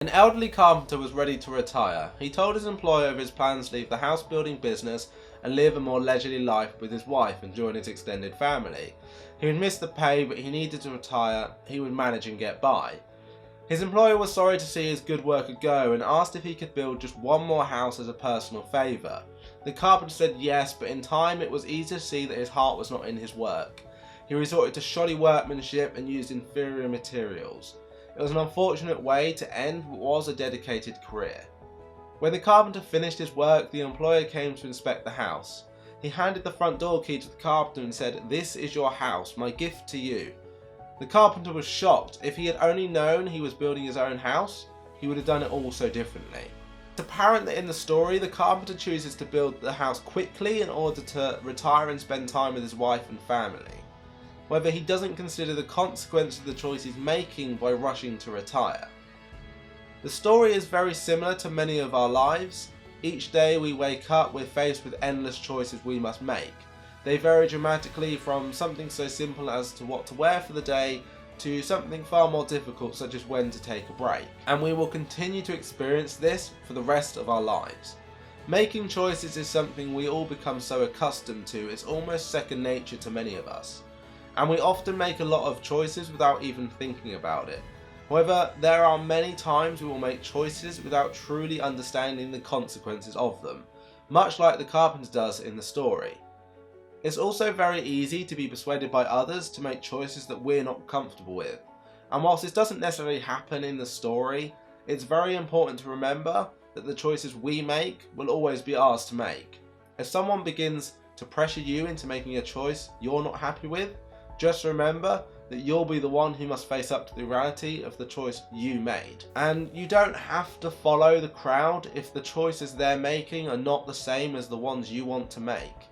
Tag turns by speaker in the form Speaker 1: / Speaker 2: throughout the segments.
Speaker 1: An elderly carpenter was ready to retire. He told his employer of his plans to leave the house building business and live a more leisurely life with his wife and join his extended family. He would miss the pay, but he needed to retire. He would manage and get by. His employer was sorry to see his good worker go and asked if he could build just one more house as a personal favour. The carpenter said yes, but in time it was easy to see that his heart was not in his work. He resorted to shoddy workmanship and used inferior materials. It was an unfortunate way to end what was a dedicated career. When the carpenter finished his work, the employer came to inspect the house. He handed the front door key to the carpenter and said, "This is your house, my gift to you." The carpenter was shocked. If he had only known he was building his own house, he would have done it all so differently. It's apparent that in the story, the carpenter chooses to build the house quickly in order to retire and spend time with his wife and family. However, he doesn't consider the consequence of the choice he's making by rushing to retire. The story is very similar to many of our lives. Each day we wake up, we're faced with endless choices we must make. They vary dramatically from something so simple as to what to wear for the day to something far more difficult such as when to take a break. And we will continue to experience this for the rest of our lives. Making choices is something we all become so accustomed to, it's almost second nature to many of us. And we often make a lot of choices without even thinking about it. However, there are many times we will make choices without truly understanding the consequences of them, much like the carpenter does in the story. It's also very easy to be persuaded by others to make choices that we're not comfortable with. And whilst this doesn't necessarily happen in the story, it's very important to remember that the choices we make will always be ours to make. If someone begins to pressure you into making a choice you're not happy with, just remember that you'll be the one who must face up to the reality of the choice you made. And you don't have to follow the crowd if the choices they're making are not the same as the ones you want to make.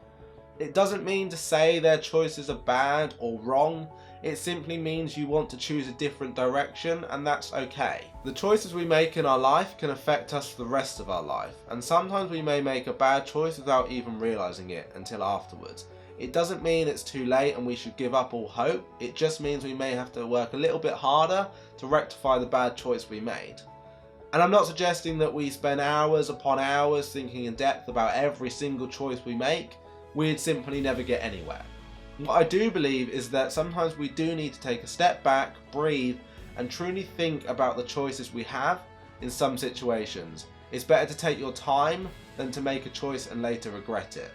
Speaker 1: It doesn't mean to say their choices are bad or wrong, it simply means you want to choose a different direction, and that's okay. The choices we make in our life can affect us for the rest of our life, and sometimes we may make a bad choice without even realising it until afterwards. It doesn't mean it's too late and we should give up all hope, it just means we may have to work a little bit harder to rectify the bad choice we made. And I'm not suggesting that we spend hours upon hours thinking in depth about every single choice we make. We'd simply never get anywhere. What I do believe is that sometimes we do need to take a step back, breathe, and truly think about the choices we have in some situations. It's better to take your time than to make a choice and later regret it.